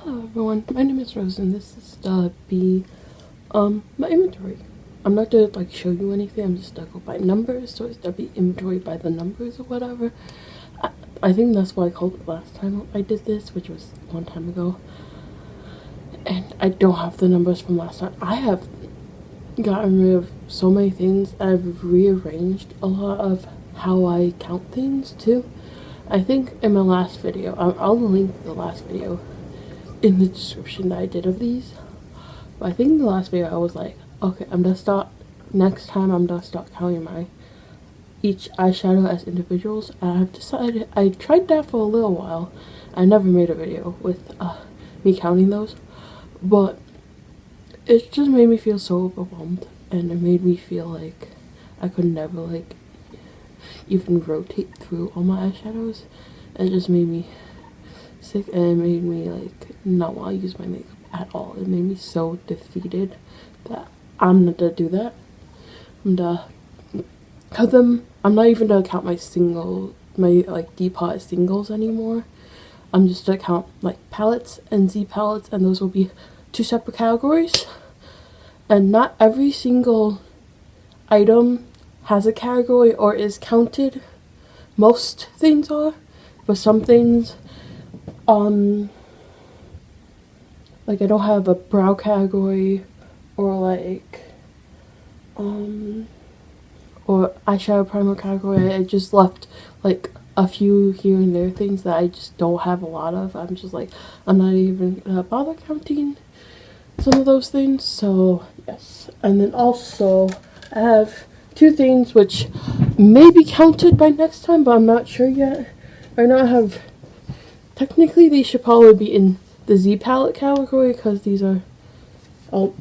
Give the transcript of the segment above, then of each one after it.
Hello everyone, my name is Rose and this is my inventory. I'm not gonna like show you anything, I'm just gonna go by numbers, so it's gonna be inventory by the numbers or whatever. I think that's what I called it last time I did this, which was a long time ago. And I don't have the numbers from last time. I have gotten rid of so many things. I've rearranged a lot of how I count things too. I think in my last video, I'll link the last video in the description that I did of these. But I think in the last video I was like, okay, I'm gonna start, next time I'm gonna start counting my each eyeshadow as individuals. And I've decided, I tried that for a little while. I never made a video with me counting those, but it just made me feel so overwhelmed, and it made me feel like I could never like even rotate through all my eyeshadows. It just made me sick, and it made me like not want to use my makeup at all. It made me so defeated that I'm not gonna do that. I'm gonna count them. I'm not even gonna count my like Depot as singles anymore. I'm just gonna count like palettes and Z palettes, and those will be two separate categories. And not every single item has a category or is counted. Most things are, but some things like I don't have a brow category or like or eyeshadow primer category. I just left like a few here and there things that I just don't have a lot of. I'm just like, I'm not even gonna bother counting some of those things. So yes, and then also I have two things which may be counted by next time, but I'm not sure yet. Right now I have, technically these should probably be in the Z palette category because these are from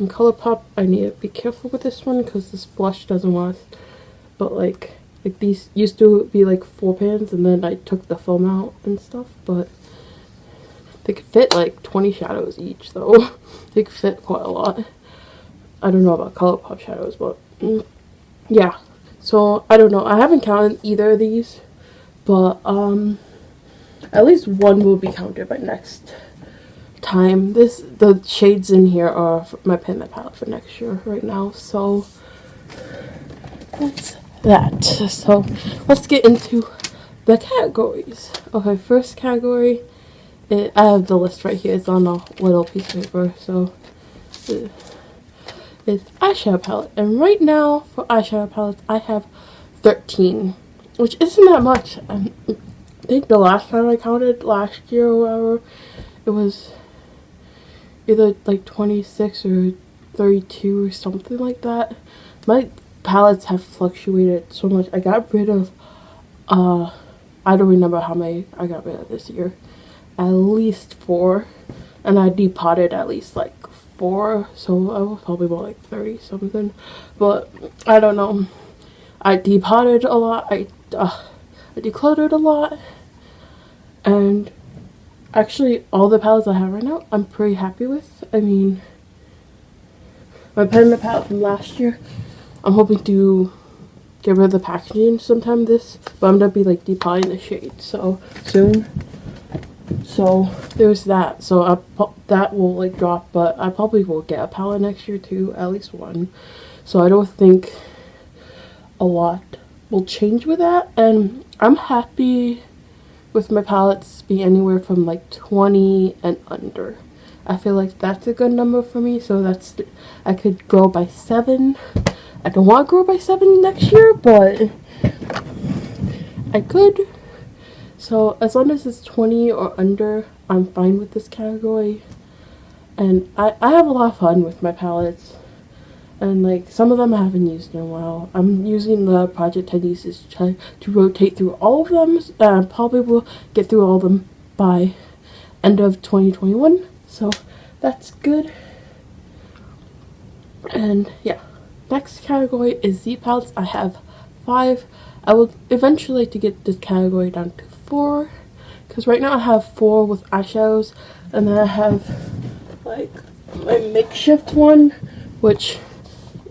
Colourpop. I need to be careful with this one because this blush doesn't last. But like these used to be like 4 pans, and then I took the foam out and stuff. But they could fit like 20 shadows each, though. They could fit quite a lot. I don't know about Colourpop shadows, but yeah. So I don't know. I haven't counted either of these, but at least one will be counted by next time. The shades in here are my Pigment palette for next year right now, so that's that. So let's get into the categories. Okay, first category, I have the list right here. It's on a little piece of paper, so it's eyeshadow palette. And right now for eyeshadow palettes I have 13, which isn't that much. I think the last time I counted, last year or whatever, it was either like 26 or 32 or something like that. My palettes have fluctuated so much. I got rid of I don't remember how many I got rid of this year. At least 4, and I depotted at least like 4, so I was probably more like 30 something, but I don't know. I depotted a lot, I decluttered a lot, and actually all the palettes I have right now I'm pretty happy with. I mean, my Pigment palette from last year, I'm hoping to get rid of the packaging sometime but I'm gonna be like depotting the shades so soon. So there's that. So that will like drop, but I probably will get a palette next year too, at least one. So I don't think a lot will change with that, and I'm happy with my palettes being anywhere from like 20 and under. I feel like that's a good number for me, so I could grow by 7. I don't want to grow by 7 next year, but I could. So as long as it's 20 or under, I'm fine with this category. And I have a lot of fun with my palettes. And like some of them I haven't used in a while. I'm using the Project Tendencies to try to rotate through all of them. And I probably will get through all of them by end of 2021. So that's good. And yeah. Next category is Z palettes. I have 5. I would eventually like to get this category down to 4, because right now I have 4 with eyeshadows, and then I have like my makeshift one, which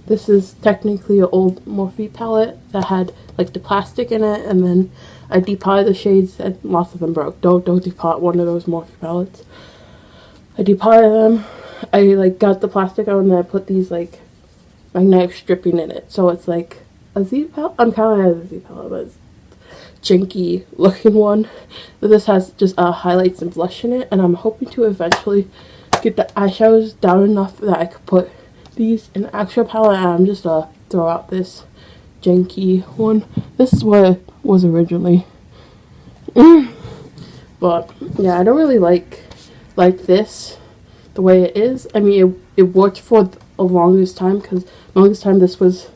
This is technically an old Morphe palette that had like the plastic in it, and then I depotted the shades and lots of them broke. Don't depot one of those Morphe palettes. I depotted them. I like got the plastic out and then I put these like magnetic stripping in it. So it's like a Z palette. I'm counting it as a Z palette, but it's janky looking one. But this has just highlights and blush in it, and I'm hoping to eventually get the eyeshadows down enough that I could put these in an actual palette, and I'm just throw out this janky one. This is what it was originally. But yeah, I don't really like this the way it is. I mean, it worked for the longest time, because the longest time this was,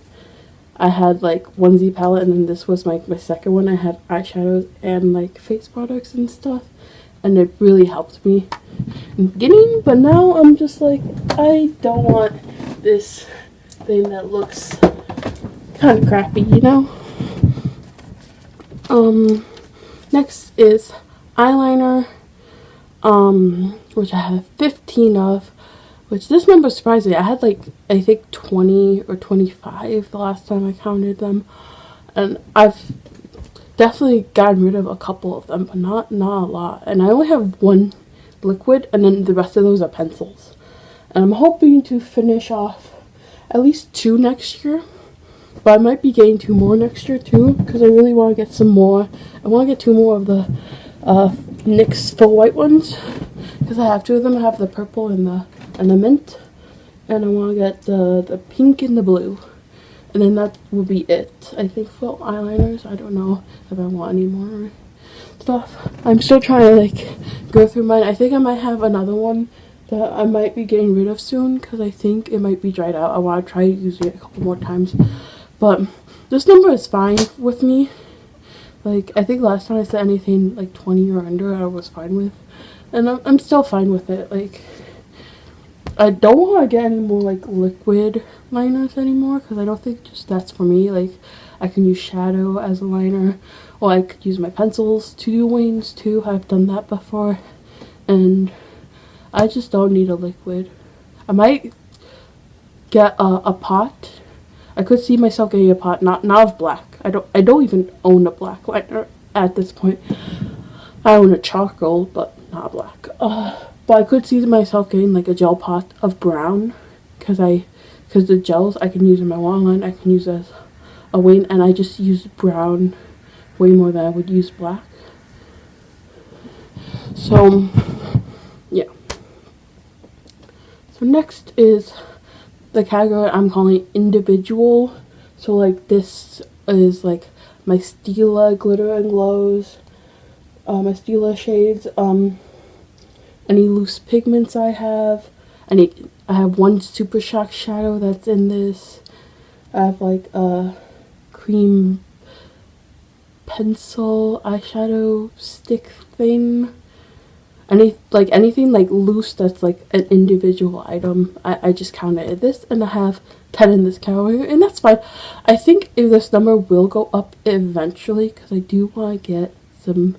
I had like one Z palette, and then this was like my second one. I had eyeshadows and like face products and stuff, and it really helped me in the beginning. But now I'm just like, I don't want this thing that looks kind of crappy, you know? Next is eyeliner, which I have 15 of, which this number surprised me. I had like, I think 20 or 25 the last time I counted them, and I've definitely gotten rid of a couple of them, but not a lot. And I only have one liquid, and then the rest of those are pencils. And I'm hoping to finish off at least 2 next year, but I might be getting 2 more next year too, because I really want to get some more. I want to get 2 more of the NYX full white ones, because I have 2 of them. I have the purple and the mint, and I want to get the pink and the blue, and then that will be it, I think, for eyeliners. I don't know if I want any more stuff. I'm still trying to like go through mine. I think I might have another one that I might be getting rid of soon, because I think it might be dried out. I want to try using it a couple more times, but this number is fine with me. Like, I think last time I said anything like 20 or under I was fine with, and I'm still fine with it. Like, I don't want to get any more like liquid liners anymore, because I don't think just that's for me. Like, I can use shadow as a liner, or I could use my pencils to do wings too. I've done that before, and I just don't need a liquid. I might get a pot. I could see myself getting a pot, not of black. I don't even own a black liner at this point. I own a charcoal, but not black. But I could see myself getting like a gel pot of brown, because the gels I can use in my waterline, I can use as a wing, and I just use brown way more than I would use black. So yeah. So next is the category I'm calling individual. So like this is like my Stila glitter and glows, my Stila shades, any loose pigments I have. I have one Super Shock shadow that's in this. I have like a cream pencil eyeshadow stick thing. Anything like loose that's like an individual item, I just counted this, and I have 10 in this category, and that's fine. I think if this number will go up eventually, because I do want to get some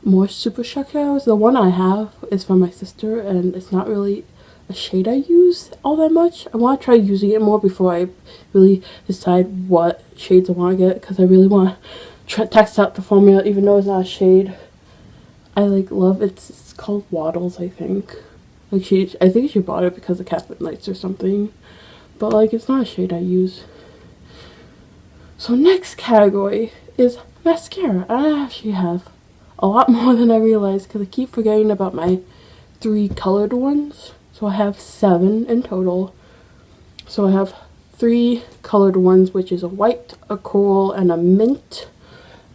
more Super Shock shadows. The one I have is from my sister, and it's not really a shade I use all that much. I want to try using it more before I really decide what shades I want to get, because I really want to test out the formula, even though it's not a shade I like love. It's called Waddles, I think. Like, I think she bought it because of Catholic Nights or something, but like, it's not a shade I use. So next category is mascara. I actually have a lot more than I realized, because I keep forgetting about my 3 colored ones. So I have 7 in total. So I have 3 colored ones, which is a white, a coral, and a mint.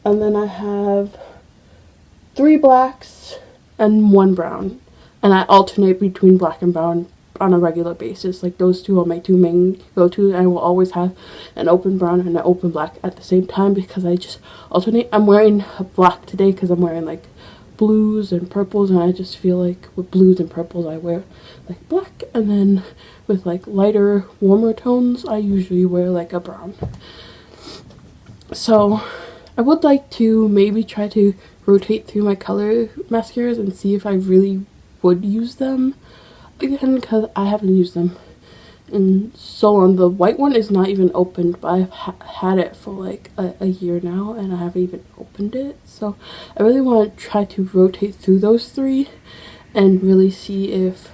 And then I have 3 blacks and 1 brown, and I alternate between black and brown on a regular basis. Like, those 2 are my 2 main go-to. I will always have an open brown and an open black at the same time, because I just alternate. I'm wearing black today because I'm wearing like blues and purples, and I just feel like with blues and purples I wear like black, and then with like lighter, warmer tones I usually wear like a brown. So I would like to maybe try to rotate through my color mascaras and see if I really would use them again, because I haven't used them and so on. The white one is not even opened, but I've had it for like a year now and I haven't even opened it. So I really want to try to rotate through those three and really see if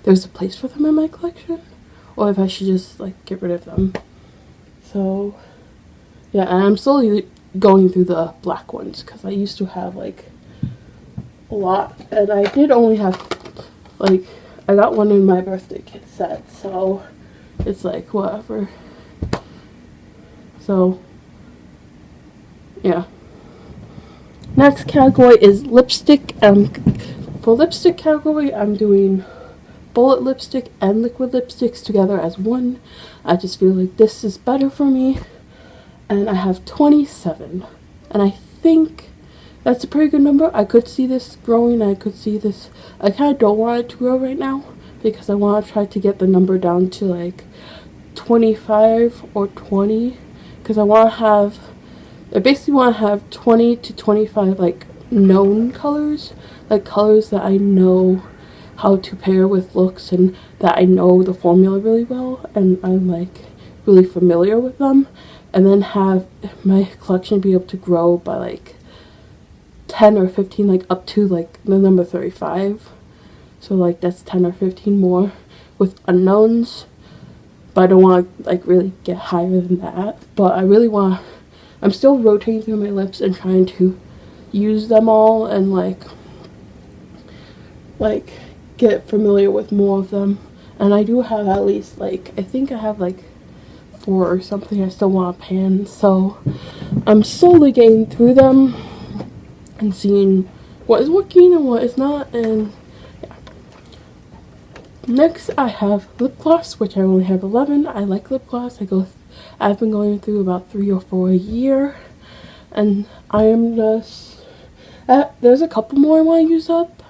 there's a place for them in my collection or if I should just like get rid of them. So yeah, and I'm slowly going through the black ones because I used to have like a lot, and I did only have like, I got one in my birthday kit set, so it's like whatever. So yeah, next category is lipstick. For lipstick category, I'm doing bullet lipstick and liquid lipsticks together as one. I just feel like this is better for me, and I have 27, and I think that's a pretty good number. I could see this growing. I could see this. I kind of don't want it to grow right now because I want to try to get the number down to like 25 or 20, because I want to have, I basically want to have 20 to 25 like known colors, like colors that I know how to pair with looks and that I know the formula really well and I'm like really familiar with them, and then have my collection be able to grow by like 10 or 15, like up to like the number 35. So like that's 10 or 15 more with unknowns, but I don't want to like really get higher than that. But I really want, I'm still rotating through my lips and trying to use them all and like get familiar with more of them. And I do have at least like, I think I have like 4 or something I still want to pan, so I'm slowly getting through them and seeing what is working and what is not. And yeah. Next I have lip gloss, which I only have 11. I like lip gloss. I've been going through about 3 or 4 a year, and I am just there's a couple more I want to use up,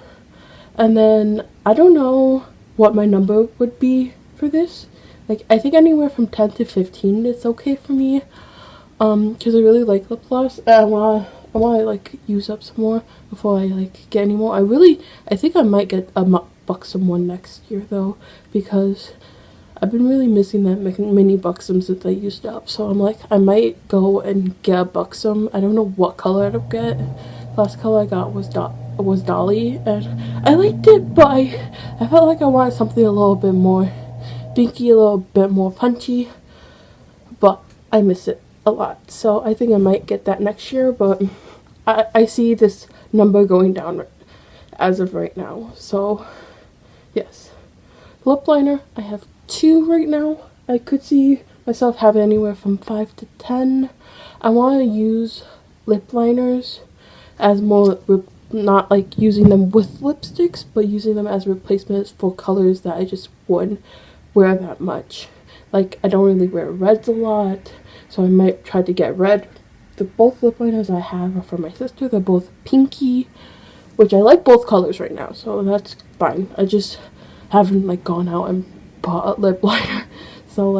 and then I don't know what my number would be for this. Like, I think anywhere from 10 to 15 is okay for me, because I really like lip gloss, and I want to like use up some more before I like get any more. I think I might get a Buxom one next year though, because I've been really missing that mini Buxom since I used it up. So I'm like, I might go and get a Buxom. I don't know what color I'd get. The last color I got was Dolly, and I liked it, but I felt like I wanted something a little bit more pinky, a little bit more punchy, but I miss it a lot. So I think I might get that next year, but I see this number going down as of right now. So yes, lip liner, I have 2 right now. I could see myself having anywhere from 5 to 10. I want to use lip liners as more, not like using them with lipsticks, but using them as replacements for colors that I just wouldn't wear that much. Like, I don't really wear reds a lot, so I might try to get red. Both lip liners I have are from my sister. They're both pinky, which I like both colors right now, so that's fine. I just haven't like gone out and bought a lip liner. So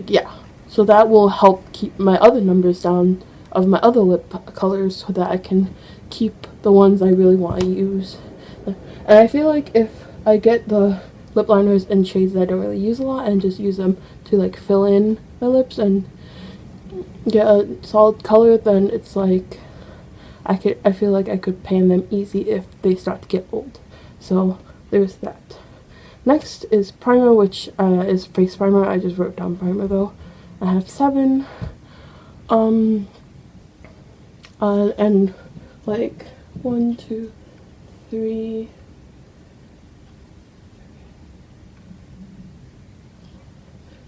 yeah. So that will help keep my other numbers down of my other lip colors so that I can keep the ones I really want to use. And I feel like if I get the lip liners in shades that I don't really use a lot and just use them to like fill in my lips and get a solid color, then it's like I feel like I could pan them easy if they start to get old. So there's that. Next is primer, which is face primer. I just wrote down primer though. I have 7. And like 1, 2, 3,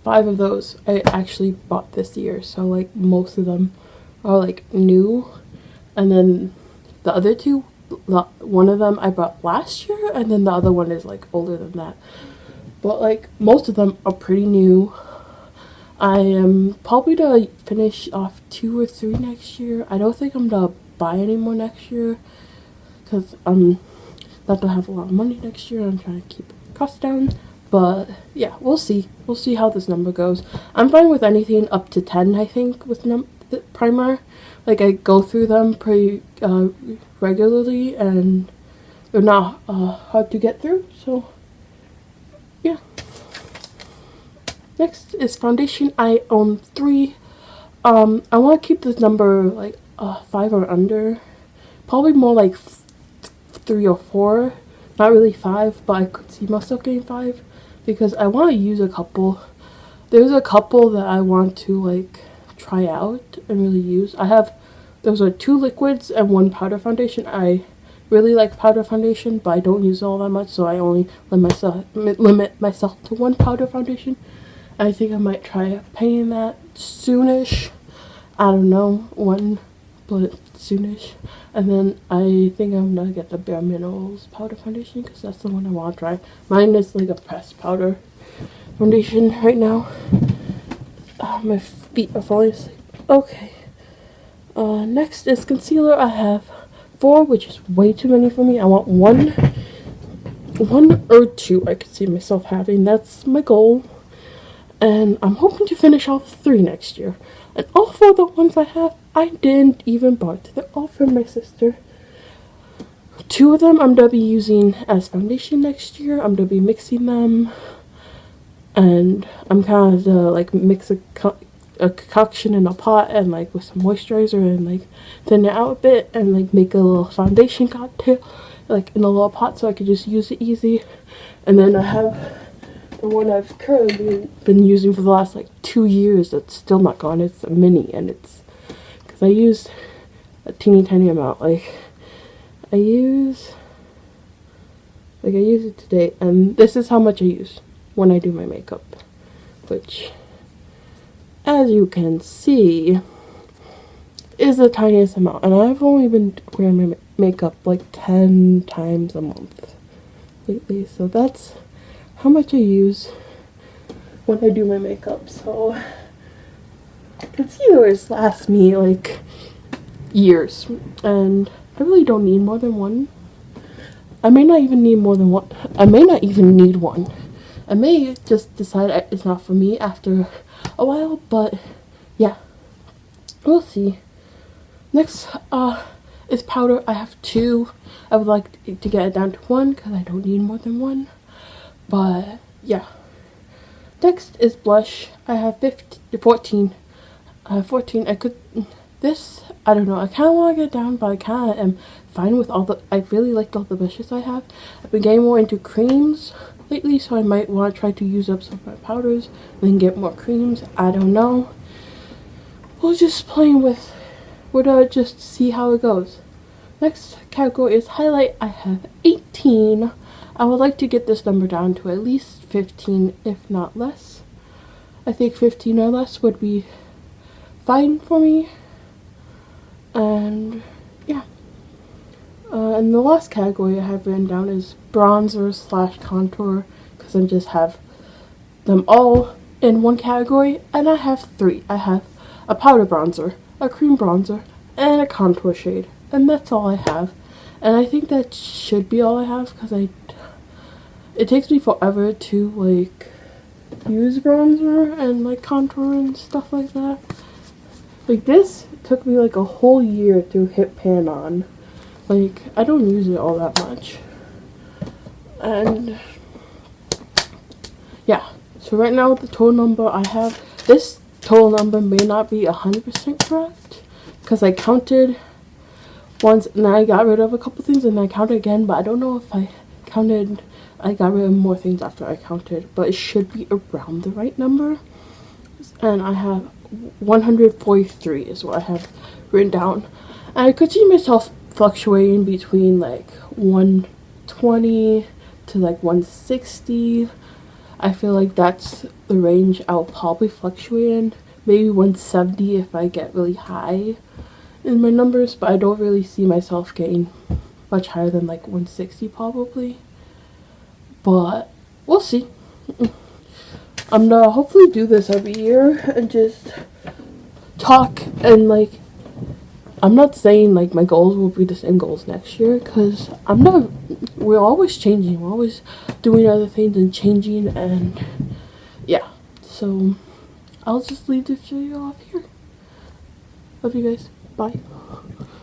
5 of those I actually bought this year, so like most of them are like new, and then the other 2, one of them I bought last year, and then the other one is like older than that, but like most of them are pretty new. I am probably to finish off 2 or 3 next year. I don't think I'm gonna buy any more next year because I'm not gonna have a lot of money next year. I'm trying to keep costs down. But yeah, we'll see. We'll see how this number goes. I'm fine with anything up to 10, I think, with the primer. Like, I go through them pretty regularly, and they're not hard to get through. So yeah. Next is foundation. I own 3. I want to keep this number like 5 or under. Probably more like 3 or 4. Not really 5, but I could see myself getting 5 because I want to use a couple. There's a couple that I want to like try out and really use. Those are 2 liquids and 1 powder foundation. I really like powder foundation, but I don't use it all that much, so I only limit myself to 1 powder foundation. I think I might try painting that soonish. I don't know when, but soonish. And then I think I'm gonna get the Bare Minerals powder foundation because that's the one I want to try. Mine is like a pressed powder foundation right now. My feet are falling asleep. Okay. Next is concealer. I have 4, which is way too many for me. I want 1 or 2 I could see myself having. That's my goal. And I'm hoping to finish off 3 next year. And all 4 of the ones I have, I didn't even bought. They're all from my sister. 2 of them I'm going to be using as foundation next year. I'm going to be mixing them. And I'm kind of like mix a concoction in a pot and like with some moisturizer and like thin it out a bit and like make a little foundation cocktail like in a little pot so I could just use it easy. And then I have the one I've currently been using for the last like 2 years that's still not gone. It's a mini, and it's because I used a teeny tiny amount. Like I use it today, and this is how much I use when I do my makeup, which as you can see is the tiniest amount, and I've only been wearing my makeup like 10 times a month lately, so that's how much I use when I do my makeup. So concealers last me like years, and I really don't need more than 1. I may not even need more than 1. I may not even need 1. I may just decide it's not for me after a while, but yeah, we'll see. Next is powder. I have 2. I would like to get it down to 1 because I don't need more than 1, but yeah. Next is blush. I have 14. I have 14. I don't know, I kind of want to get down, but I kind of am fine with I really liked all the blushes I have. I've been getting more into creams lately, so I might want to try to use up some of my powders and then get more creams. I don't know. We'll just just see how it goes. Next category is highlight. I have 18. I would like to get this number down to at least 15, if not less. I think 15 or less would be fine for me. And yeah. And the last category I have written down is bronzer / contour, because I just have them all in one category, and I have 3. I have a powder bronzer, a cream bronzer, and a contour shade, and that's all I have. And I think that should be all I have, because it takes me forever to like use bronzer and like contour and stuff like that. Like this took me like a whole year to hit pan on. Like, I don't use it all that much. And yeah, so right now the total number I have, this total number may not be 100% correct because I counted once and I got rid of a couple things and I counted again, but I don't know if I got rid of more things after I counted, but it should be around the right number. And I have 143 is what I have written down. And I could see myself fluctuating between like 120 to like 160. I feel like that's the range I'll probably fluctuate in. Maybe 170 if I get really high in my numbers, but I don't really see myself getting much higher than like 160 probably. But we'll see. I'm gonna hopefully do this every year and just talk, and like I'm not saying like my goals will be the same goals next year, because we're always changing, we're always doing other things and changing, and yeah, so I'll just leave this video off here. Love you guys, bye.